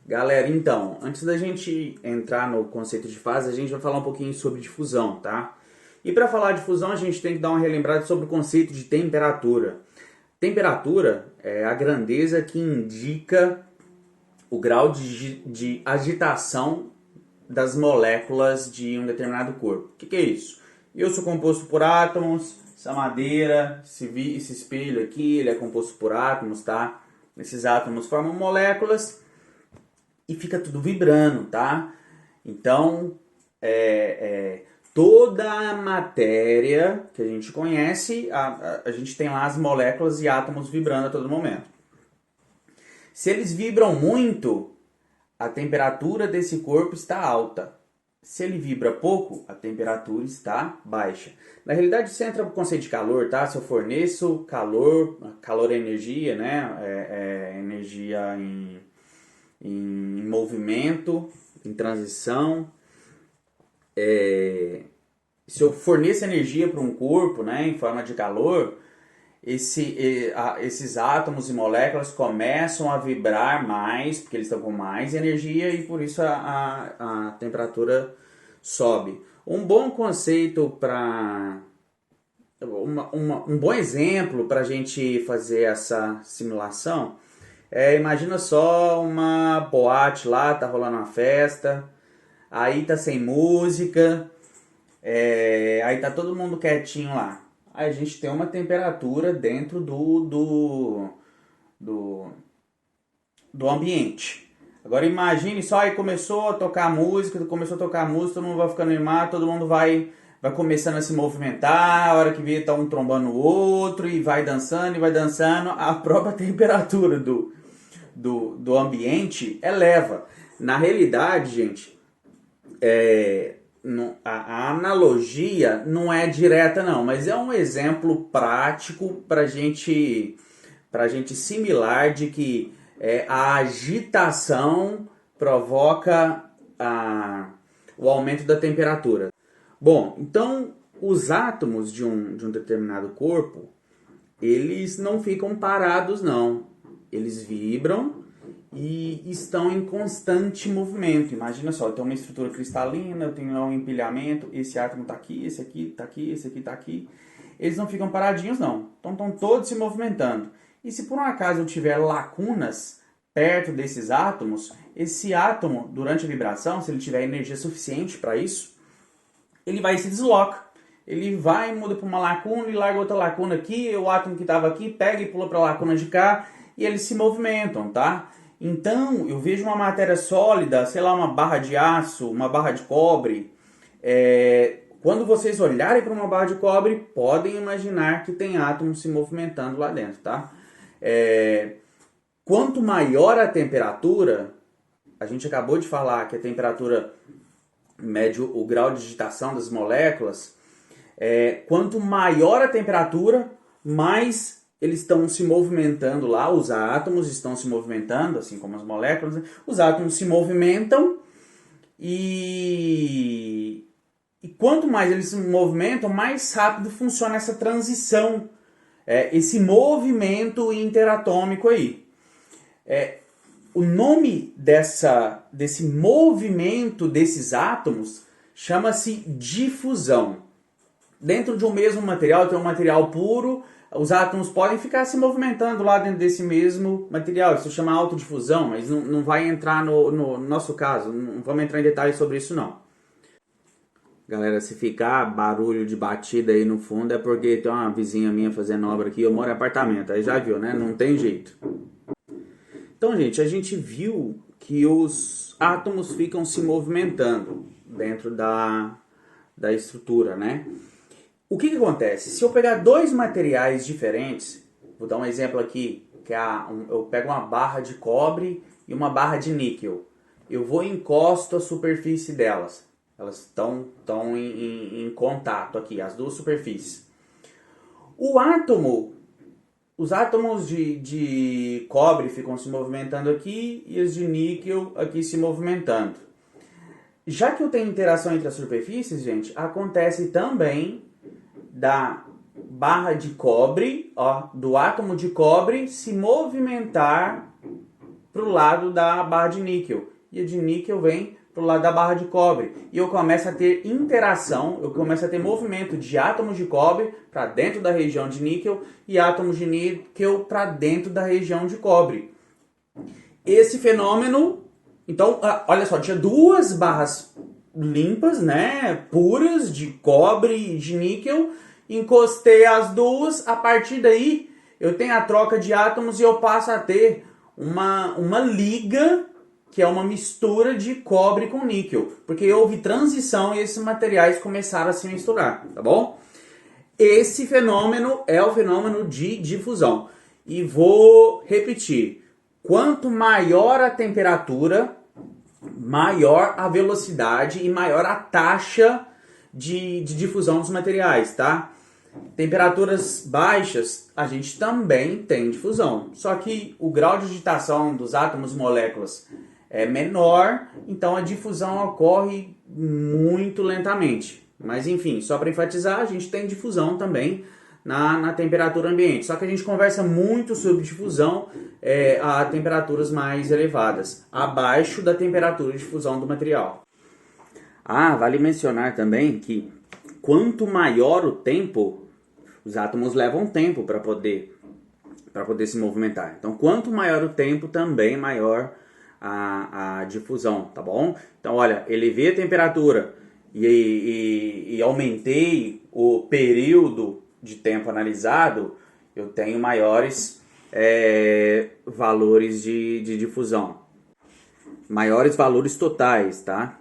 Galera, então, antes da gente entrar no conceito de fase, a gente vai falar um pouquinho sobre difusão, tá? E para falar de fusão, a gente tem que dar uma relembrada sobre o conceito de temperatura. Temperatura é a grandeza que indica o grau de agitação das moléculas de um determinado corpo. O que é isso? Eu sou composto por átomos, essa madeira, esse espelho aqui, ele é composto por átomos, tá? Esses átomos formam moléculas e fica tudo vibrando, tá? Então, toda a matéria que a gente conhece, a gente tem lá as moléculas e átomos vibrando a todo momento. Se eles vibram muito, a temperatura desse corpo está alta. Se ele vibra pouco, a temperatura está baixa. Na realidade, isso entra no conceito de calor, tá? Se eu forneço calor, calor é energia, né? Energia em movimento, em transição. Se eu forneço energia para um corpo, né, em forma de calor, esses átomos e moléculas começam a vibrar mais, porque eles estão com mais energia e por isso a temperatura sobe. Um bom conceito para... um bom exemplo para a gente fazer essa simulação imagina só uma boate lá, tá rolando uma festa, aí tá sem música, aí tá todo mundo quietinho lá. Aí a gente tem uma temperatura dentro do ambiente. Agora imagine só, aí começou a tocar música, todo mundo vai ficando animado, todo mundo vai começando a se movimentar, a hora que vê tá um trombando o outro, e vai dançando, a própria temperatura do ambiente eleva. Na realidade, gente, a analogia não é direta não, mas é um exemplo prático para gente similar de que a agitação provoca o aumento da temperatura. Bom, então os átomos de um determinado corpo, eles não ficam parados não, eles vibram e estão em constante movimento. Imagina só, eu tenho uma estrutura cristalina, eu tenho um empilhamento, esse átomo está aqui, esse aqui está aqui, esse aqui está aqui. Eles não ficam paradinhos não, então estão todos se movimentando. E se por um acaso eu tiver lacunas perto desses átomos, esse átomo, durante a vibração, se ele tiver energia suficiente para isso, ele vai e se desloca. Ele vai e muda para uma lacuna e larga outra lacuna aqui, o átomo que estava aqui pega e pula para a lacuna de cá, e eles se movimentam, tá? Então, eu vejo uma matéria sólida, sei lá, uma barra de aço, uma barra de cobre. Quando vocês olharem para uma barra de cobre, podem imaginar que tem átomos se movimentando lá dentro, tá? Quanto maior a temperatura, a gente acabou de falar que a temperatura mede o grau de agitação das moléculas, quanto maior a temperatura, mais eles estão se movimentando lá, os átomos estão se movimentando, assim como as moléculas, né? Os átomos se movimentam e quanto mais eles se movimentam, mais rápido funciona essa transição, esse movimento interatômico aí. O nome desse movimento desses átomos chama-se difusão. Dentro de um mesmo material, tem um material puro, os átomos podem ficar se movimentando lá dentro desse mesmo material. Isso chama autodifusão, mas não vai entrar no nosso caso, não vamos entrar em detalhes sobre isso não. Galera, se ficar barulho de batida aí no fundo é porque tem uma vizinha minha fazendo obra aqui, eu moro em apartamento, aí já viu, né? Não tem jeito. Então, gente, a gente viu que os átomos ficam se movimentando dentro da estrutura, né? O que acontece? Se eu pegar dois materiais diferentes, vou dar um exemplo aqui, que eu pego uma barra de cobre e uma barra de níquel. Eu vou e encosto a superfície delas. Elas estão em contato aqui, as duas superfícies. Os átomos de cobre ficam se movimentando aqui e os de níquel aqui se movimentando. Já que eu tenho interação entre as superfícies, gente, acontece também da barra de cobre, do átomo de cobre se movimentar para o lado da barra de níquel e a de níquel vem para o lado da barra de cobre. E eu começo a ter interação, eu começo a ter movimento de átomos de cobre para dentro da região de níquel e átomos de níquel para dentro da região de cobre. Esse fenômeno, então, olha só, tinha duas barras limpas, né, puras de cobre e de níquel, encostei as duas, a partir daí eu tenho a troca de átomos e eu passo a ter uma liga, que é uma mistura de cobre com níquel, porque houve transição e esses materiais começaram a se misturar, tá bom? Esse fenômeno é o fenômeno de difusão. E vou repetir, quanto maior a temperatura, maior a velocidade e maior a taxa de difusão dos materiais, tá? Temperaturas baixas, a gente também tem difusão. Só que o grau de agitação dos átomos e moléculas é menor, então a difusão ocorre muito lentamente. Mas enfim, só para enfatizar, a gente tem difusão também na temperatura ambiente. Só que a gente conversa muito sobre difusão a temperaturas mais elevadas, abaixo da temperatura de difusão do material. Vale mencionar também que quanto maior o tempo, os átomos levam tempo para poder se movimentar. Então, quanto maior o tempo, também maior a difusão, tá bom? Então, olha, elevei a temperatura e aumentei o período de tempo analisado, eu tenho maiores valores de difusão. Maiores valores totais, tá?